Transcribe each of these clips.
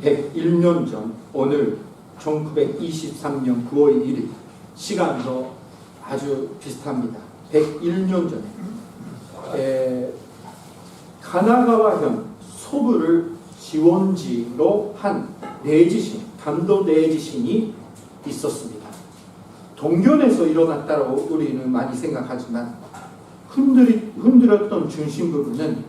101년 전 오늘 1923년 9월 1일 시간도 아주 비슷합니다. 101년 전에 가나가와현 소부를 지원지로 한 대지신, 강도 대지신이 있었습니다. 동견에서 일어났다고 우리는 많이 생각하지만 흔들었던 중심 부분은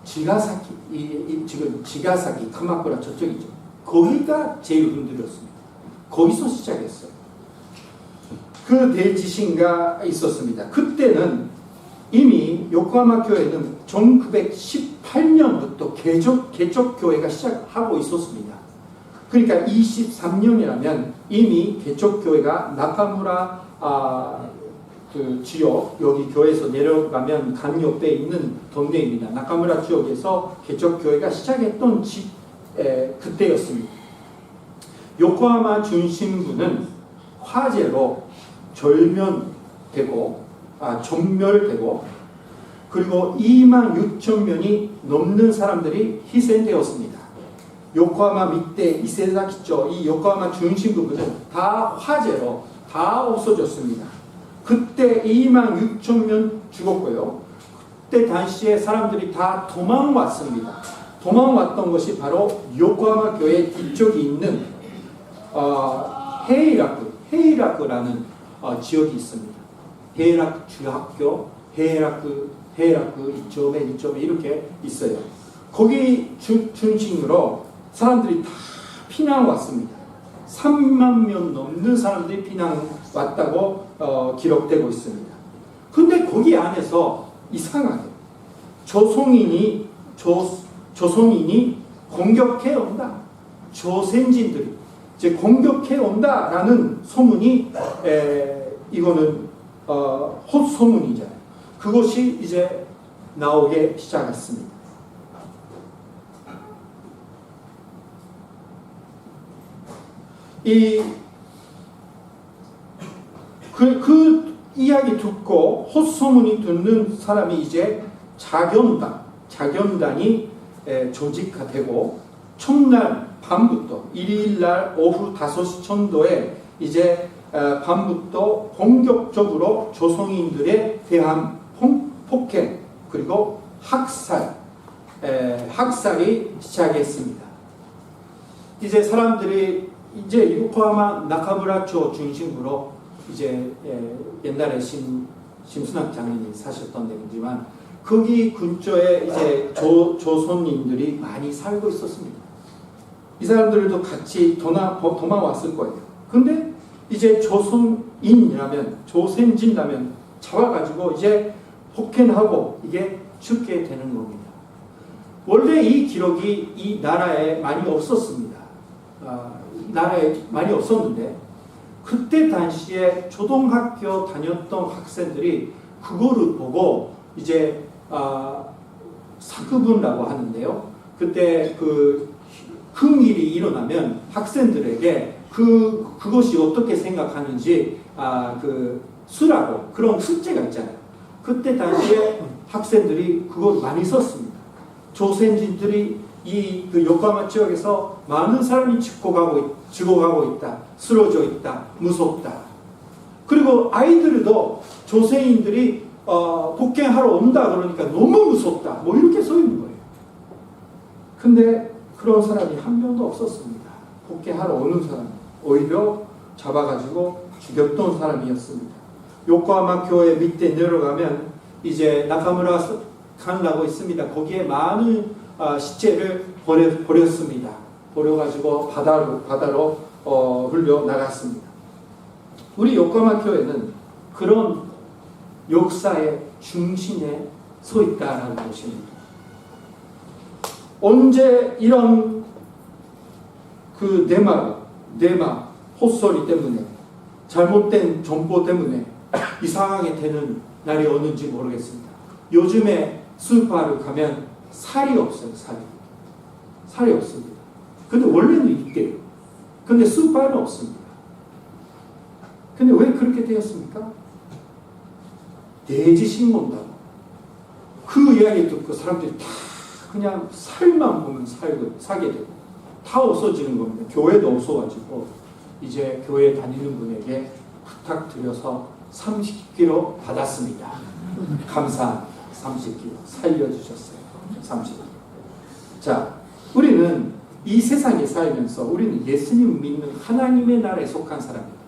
지가사키, 지금 지가사키, 카마쿠라 저쪽이죠. 거기가 제일 흔들렸습니다. 거기서 시작했어요. 그 대지신가 있었습니다. 그때는 이미 요코하마 교회는 1918년부터 개척교회가 시작하고 있었습니다. 그러니까 23년이라면 이미 개척교회가 나카무라 그 지역, 여기 교회에서 내려가면 강 옆에 있는 동네입니다. 나카무라 지역에서 개척교회가 시작했던 그때였습니다. 요코하마 중심부는 화재로 전멸되고 그리고 26,000명이 넘는 사람들이 희생되었습니다. 요코하마 밑에 이세사키죠. 이 요코하마 중심 부분은 다 화재로 다 없어졌습니다. 그때 26,000명 죽었고요. 그때 당시에 사람들이 다 도망왔습니다. 도망왔던 것이 바로 요코하마 교회 뒤쪽에 있는 헤이라쿠라는 지역이 있습니다. 헤이라쿠 중학교, 헤이라쿠 이점에 이렇게 있어요. 거기 중심으로 사람들이 다 피난 왔습니다. 3만 명 넘는 사람들이 피난 왔다고 기록되고 있습니다. 근데 거기 안에서 이상하게 조선인이 공격해 온다. 조선인들이 이제 공격해 온다라는 소문이 이거는 헛소문이잖아요. 그것이 이제 나오기 시작했습니다. 그 이야기 듣고 헛소문이 듣는 사람이 이제 자견단이 조직화되고 첫날 밤부터 일요일날 오후 5시 정도에 이제 밤부터 본격적으로 조선인들에 대한 폭행 그리고 학살이 시작했습니다. 이제 사람들이 이제 요코하마 나카무라초 중심으로 이제 옛날에 심순학 장인이 사셨던 데이지만 거기 근처에 이제 조선인들이 많이 살고 있었습니다. 이 사람들도 같이 도망왔을 거예요. 근데 이제 조선인이라면 잡아가지고 이제 폭행하고 이게 죽게 되는 겁니다. 원래 이 기록이 이 나라에 많이 없었습니다. 나라에 많이 없었는데 그때 당시에 초등학교 다녔던 학생들이 그거를 보고 이제 사급은라고 하는데요. 그때 그 큰 일이 일어나면 학생들에게 그것이 어떻게 생각하는지 수라고 그런 숙제가 있잖아요. 그때 당시에 학생들이 그걸 많이 썼습니다. 조선인들이 그 요코하마 지역에서 많은 사람이 죽어가고 있다, 쓰러져 있다, 무섭다. 그리고 아이들도 조선인들이 폭행하러 온다 그러니까 너무 무섭다. 뭐 이렇게 써 있는 거예요. 근데 그런 사람이 한 명도 없었습니다. 폭행하러 오는 사람, 오히려 잡아가지고 죽였던 사람이었습니다. 요코하마 교회 밑에 내려가면 이제 나카무라 강이라고 있습니다. 거기에 많은 시체를 버렸습니다. 버려가지고 바다로 흘려 나갔습니다. 우리 요코하마 교회는 그런 역사의 중심에 서 있다라는 것입니다. 언제 이런 그 대마 헛소리 때문에 잘못된 정보 때문에 이상하게 되는 날이 오는지 모르겠습니다. 요즘에 스ーパー를 가면 살이 없어요. 살이 없습니다. 근데 원래는 있대요. 근데 스ーパー는 없습니다. 근데 왜 그렇게 되었습니까? 대지신 온다고. 그 이야기 듣고 사람들이 다 그냥 살만 보면 사게 되고 다 없어지는 겁니다. 교회도 없어가지고 이제 교회 다니는 분에게 부탁드려서 30kg 받았습니다. 감사합니다. 30kg 살려주셨어요. 30kg. 자, 우리는 이 세상에 살면서 우리는 예수님 믿는 하나님의 나라에 속한 사람입니다.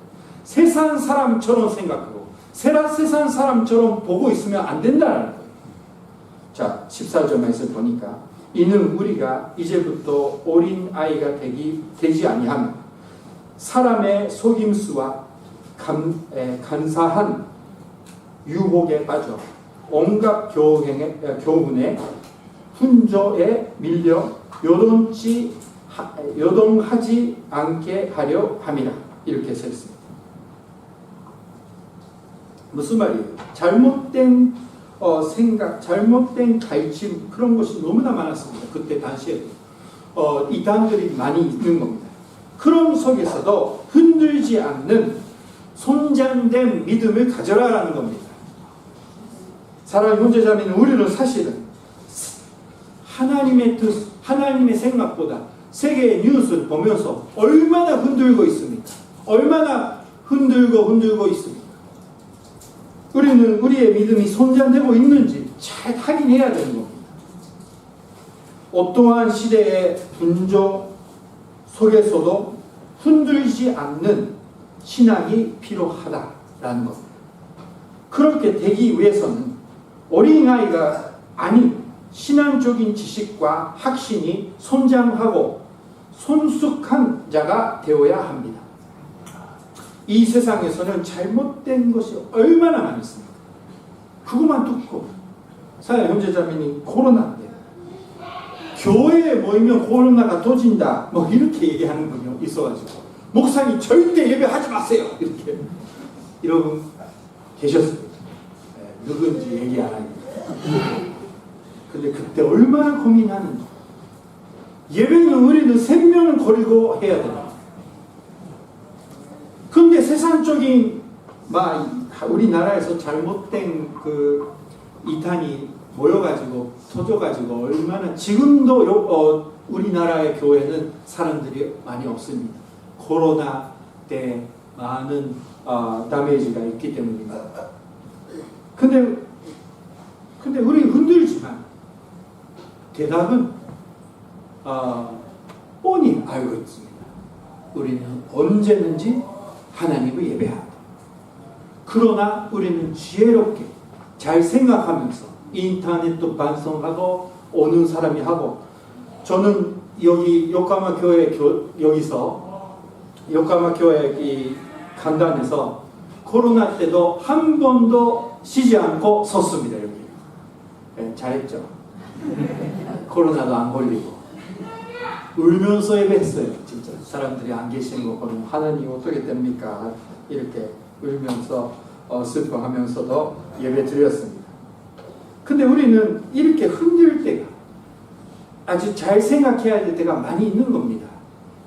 세상 사람처럼 생각하고 세상 사람처럼 보고 있으면 안 된다는 거예요. 자, 14절 말씀 보니까 이는 우리가 이제부터 어린 아이가 되지 아니하며 사람의 속임수와 간사한 유혹에 빠져 온갖 교훈에 훈저에 밀려 요동하지 않게 하려 함이라. 이렇게 써 있습니다. 무슨 말이에요? 잘못된 생각, 잘못된 가르침, 그런 것이 너무나 많았습니다. 그때 당시에도 이단들이 많이 있는 겁니다. 그런 속에서도 흔들지 않는 손장된 믿음을 가져라라는 겁니다. 사랑하는 형제자매는, 우리는 사실은 하나님의 뜻, 하나님의 생각보다 세계의 뉴스를 보면서 얼마나 흔들고 있습니까? 얼마나 흔들고 있습니까? 우리는 우리의 믿음이 손장되고 있는지 잘 확인해야 되는 겁니다. 어떠한 시대의 분조 속에서도 흔들지 않는 신앙이 필요하다라는 겁니다. 그렇게 되기 위해서는 어린아이가 아닌 신앙적인 지식과 확신이 성장하고 성숙한 자가 되어야 합니다. 이 세상에서는 잘못된 것이 얼마나 많이 있습니까? 그것만 듣고 사랑하는 형제자매님, 코로나인데 교회에 모이면 코로나가 터진다 뭐 이렇게 얘기하는 분이 있어가지고 목사님 절대 예배하지 마세요 이렇게 여러분 계셨습니다. 누군지 얘기 안 합니다. 근데 그때 얼마나 고민하는지. 예배는 우리는 생명을 걸고 해야 됩니다. 근데 세상적인 우리나라에서 잘못된 그 이탄이 모여가지고 터져가지고 얼마나 지금도 우리나라의 교회는 사람들이 많이 없습니다. 코로나 때 많은 다메이지가 있기 때문입니다. 근데 우리 흔들지만 대답은 뻔히 알고 있습니다. 우리는 언제든지 하나님을 예배한다. 그러나 우리는 지혜롭게 잘 생각하면서 인터넷도 반성하고 오는 사람이 하고, 저는 여기 요카마 교회 여기서 요카마 교회 이 간단에서 코로나 때도 한 번도 쉬지 않고 섰습니다. 여기. 네, 잘했죠. 코로나도 안 걸리고 울면서 예배했어요. 진짜 사람들이 안 계시는 거 보면 하나님 어떻게 됩니까? 이렇게 울면서 슬퍼하면서도 예배 드렸습니다. 근데 우리는 이렇게 흔들 때가 아주 잘 생각해야 될 때가 많이 있는 겁니다.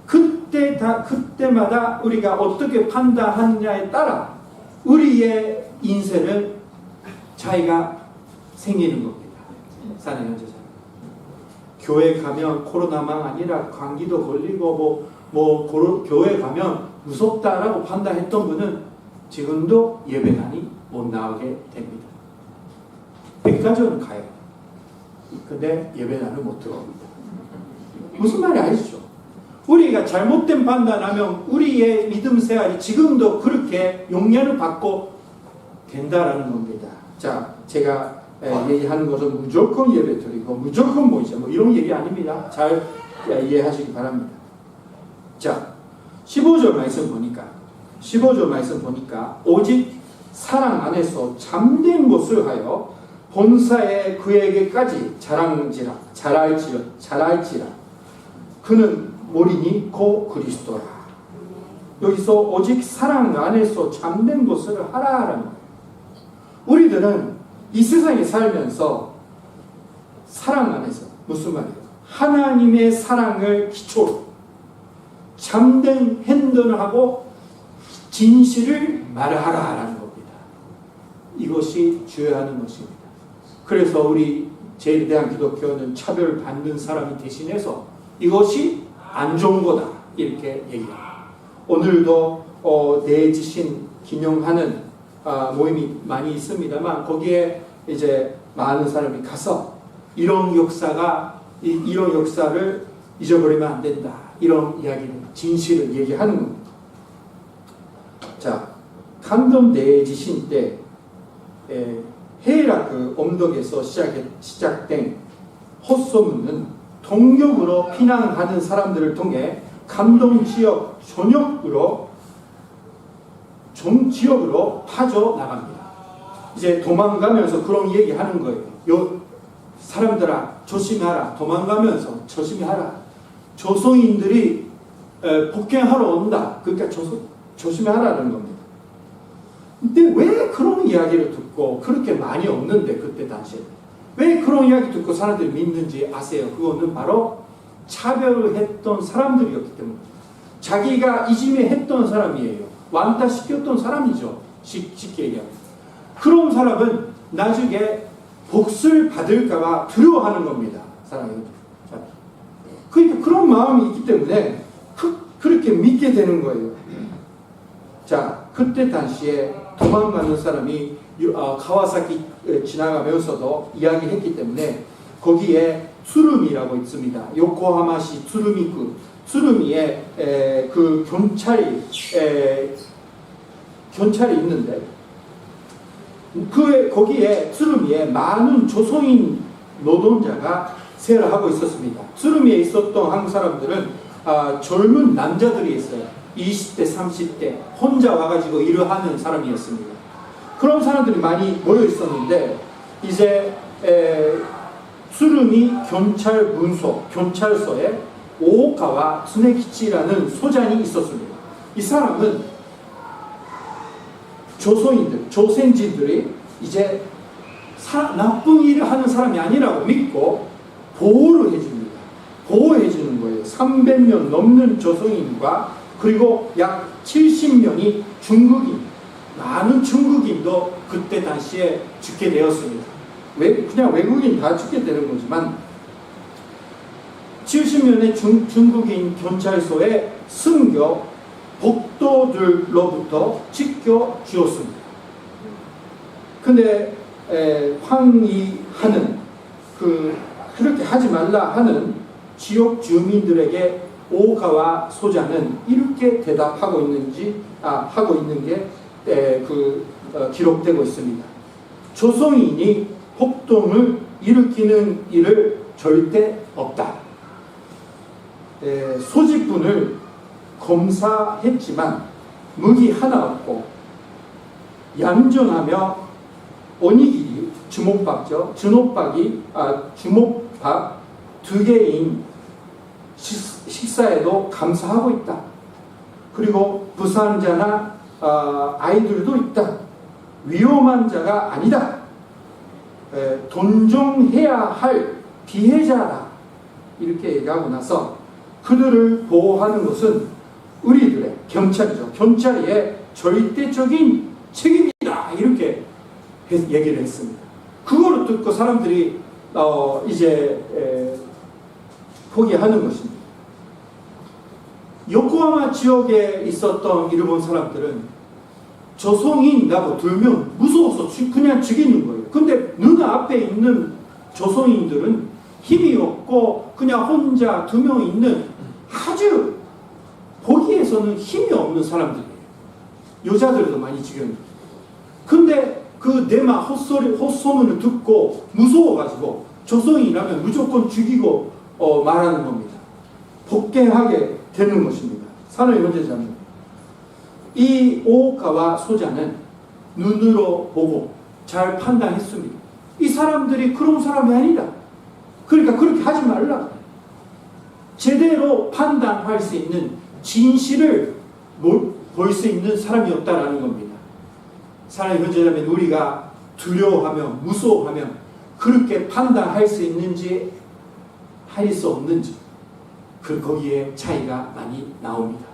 그때마다 우리가 어떻게 판단하느냐에 따라 우리의 인생은 차이가 생기는 겁니다. 사랑하는 형제자매, 교회 가면 코로나만 아니라 감기도 걸리고 교회 가면 무섭다라고 판단했던 분은 지금도 예배관이 못 나오게 됩니다. 백화점은 가요. 근데 예배관을 못 들어옵니다. 무슨 말이 아시죠? 우리가 잘못된 판단하면 우리의 믿음 생활이 지금도 그렇게 용례를 받고 된다라는 겁니다. 자, 제가 얘기하는 것은 무조건 예배 드리고 무조건 모이자 이런 얘기 아닙니다. 잘 이해하시기 바랍니다. 자, 15절 말씀 보니까 오직 사랑 안에서 참된 것을 하여 본사에 그에게까지 잘할지라 그는 모리니 고 그리스도라. 여기서 오직 사랑 안에서 참된 것을 하라라는 거예요. 우리들은 이 세상에 살면서 사랑 안에서, 무슨 말이에요? 하나님의 사랑을 기초로 참된 행동을 하고 진실을 말하라라는 겁니다. 이것이 주어야 하는 것입니다. 그래서 우리 제1대한기독교는 차별받는 사람이 대신해서 이것이 안 좋은 거다 이렇게 얘기합니다. 오늘도 내지신 기념하는 모임이 많이 있습니다만 거기에 이제 많은 사람이 가서 이런 역사를 잊어버리면 안 된다 이런 이야기를 진실을 얘기하는 겁니다. 자, 강동 내지신 때 헤라크 언덕에서 시작된 헛소문은 동력으로 피난하는 사람들을 통해 감동 지역 지역으로 파져나갑니다. 이제 도망가면서 그런 얘기하는 거예요. 요 사람들아 조심하라. 도망가면서 조심하라. 조선인들이 복갱하러 온다. 그러니까 조심하라는 겁니다. 근데 왜 그런 이야기를 듣고 그렇게 많이 없는데 그때 당시에 왜 그런 이야기 듣고 사람들이 믿는지 아세요? 그거는 바로 차별을 했던 사람들이었기 때문에 자기가 이지매했던 사람이에요. 완타시켰던 사람이죠. 쉽게 얘기하면. 그런 사람은 나중에 복수를 받을까봐 두려워하는 겁니다. 사람이. 그러니까 그런 마음이 있기 때문에 그렇게 믿게 되는 거예요. 자, 그때 당시에 도망가는 사람이 가와사키 지나가면서도 이야기했기 때문에 거기에 트루미라고 있습니다. 요코하마시 트루미구 트루미에 그 경찰이 있는데 거기에 트루미에 많은 조선인 노동자가 생활하고 있었습니다. 트루미에 있었던 한국 사람들은 젊은 남자들이 있어요. 20대, 30대 혼자 와가지고 일을 하는 사람이었습니다. 그런 사람들이 많이 모여 있었는데 이제 트루미 경찰서에 오오카와 스네키치라는 소장이 있었습니다. 이 사람은 조선인들이 이제 나쁜 일을 하는 사람이 아니라고 믿고 보호를 해줍니다. 보호해주는 거예요. 300명 넘는 조선인과 그리고 약 70명이 중국인, 많은 중국인도 그때 당시에 죽게 되었습니다. 그냥 외국인 다 죽게 되는 거지만 70명의 중국인 경찰서에 숨겨 복도들로부터 지켜주었습니다. 근데 항의하는 그렇게 하지 말라 하는 지역 주민들에게 오가와 소장은 이렇게 대답하고 있는 게 기록되고 있습니다. 조선인이 폭동을 일으키는 일을 절대 없다. 소지품을 검사했지만 무기 하나 없고 얌전하며 오니기리 주먹밥이 주먹밥 2개인 식사에도 감사하고 있다. 그리고 부상자나 아이들도 있다. 위험한 자가 아니다. 존중해야 할 피해자다. 이렇게 얘기하고 나서 그들을 보호하는 것은 우리들의 경찰이죠. 경찰의 절대적인 책임이다. 이렇게 얘기를 했습니다. 그거를 듣고 사람들이 이제 포기하는 것입니다. 요코하마 지역에 있었던 일본 사람들은 조선인이라고 들면 무서워서 그냥 죽이는 거예요. 근데 눈앞에 있는 조선인들은 힘이 없고 그냥 혼자 2명 있는 아주 보기에서는 힘이 없는 사람들이에요. 여자들도 많이 죽였는데. 근데 그 내마 헛소문을 듣고 무서워가지고 조선인이라면 무조건 죽이고 말하는 겁니다. 복갱하게 되는 것입니다. 산업의 문제자는 이 오오카와 소자는 눈으로 보고 잘 판단했습니다. 이 사람들이 그런 사람이 아니다. 그러니까 그렇게 하지 말라. 제대로 판단할 수 있는 진실을 볼 수 있는 사람이었다라는 겁니다. 사람의 현재라면 우리가 두려워하며 무서워하며 그렇게 판단할 수 있는지 할 수 없는지 거기에 차이가 많이 나옵니다.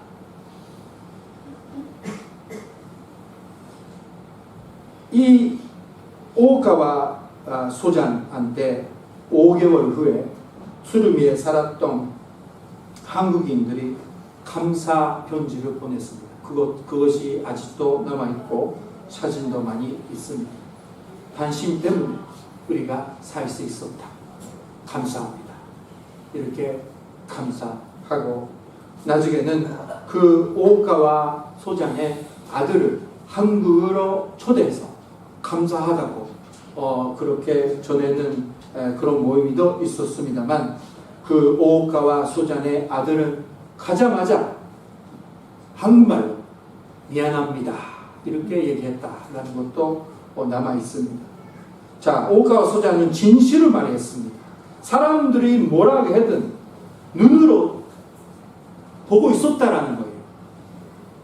이 오오카와 소장한테 5개월 후에 수르미에 살았던 한국인들이 감사 편지를 보냈습니다. 그것이 아직도 남아있고 사진도 많이 있습니다. 당신 때문에 우리가 살 수 있었다. 감사합니다. 이렇게 감사하고, 나중에는 그 오오카와 소장의 아들을 한국으로 초대해서 감사하다고 그렇게 전에는 그런 모임도 있었습니다만, 그 오오카와 소장의 아들은 가자마자 한국말로 미안합니다 이렇게 얘기했다라는 것도 남아 있습니다. 자, 오오카와 소장은 진실을 말했습니다. 사람들이 뭐라고 하든 눈으로 보고 있었다라는 거예요.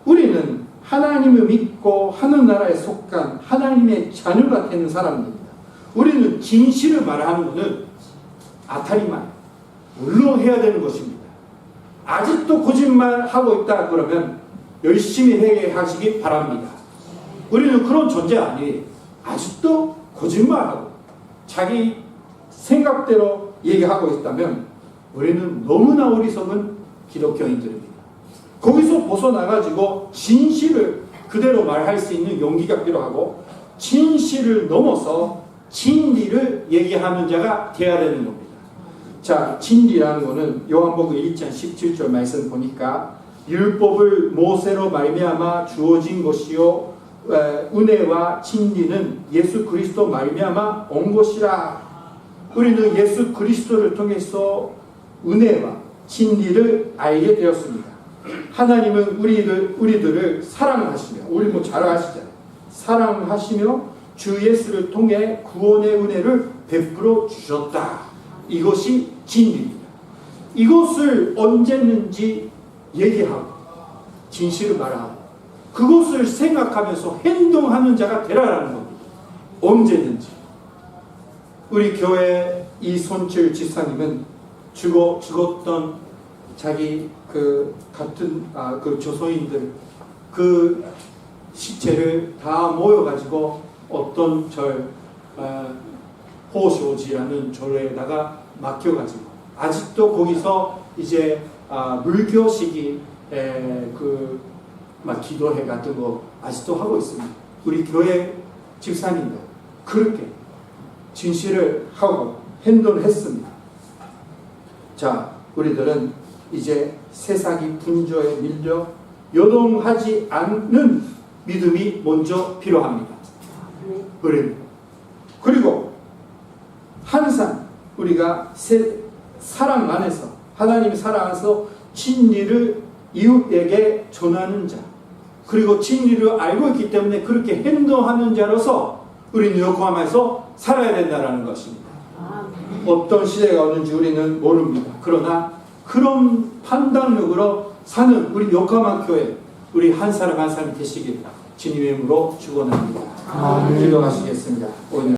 우리는 하나님을 믿고 하늘나라에 속한 하나님의 자녀가 되는 사람입니다. 우리는 진실을 말하는 것은 아타리만 물론 해야 되는 것입니다. 아직도 거짓말하고 있다 그러면 열심히 회개하시기 바랍니다. 우리는 그런 존재 아니에요. 아직도 거짓말하고 자기 생각대로 얘기하고 있다면 우리는 너무나 어리석은 기독교인들입니다. 거기서 벗어나가지고 진실을 그대로 말할 수 있는 용기가 필요하고, 진실을 넘어서 진리를 얘기하는 자가 되어야 되는 겁니다. 자, 진리라는 것은 요한복음 1장 17절 말씀 보니까 율법을 모세로 말미암아 주어진 것이요 은혜와 진리는 예수 그리스도 말미암아 온 것이라. 우리는 예수 그리스도를 통해서 은혜와 진리를 알게 되었습니다. 하나님은 우리들을 사랑하시며, 우리 뭐 잘 아시잖아요. 사랑하시며 주 예수를 통해 구원의 은혜를 베풀어 주셨다. 이것이 진리입니다. 이것을 언제든지 얘기하고 진실을 말하고 그것을 생각하면서 행동하는 자가 되라라는 겁니다. 언제든지. 우리 교회 이손철 지사님은 죽었던 자기 같은 그 조소인들 그 시체를 다 모여가지고 어떤 호쇼지라는 절에다가 맡겨가지고 아직도 거기서 이제 물교식이 기도회 같은 거 아직도 하고 있습니다. 우리 교회 집사님도 그렇게 진실을 하고 행동했습니다. 자, 우리들은 이제 세상이 분조에 밀려 요동하지 않는 믿음이 먼저 필요합니다. 그리고 항상 우리가 사랑 안에서, 하나님의 사랑 안에서 진리를 이웃에게 전하는 자, 그리고 진리를 알고 있기 때문에 그렇게 행동하는 자로서 우리는 요코하마에서 살아야 된다는 것입니다. 어떤 시대가 오는지 우리는 모릅니다. 그러나 그런 판단력으로 사는 우리 요코하마 교회, 우리 한 사람 한 사람이 되시길 주님의 이름으로 축원합니다. 기도하시겠습니다. 오늘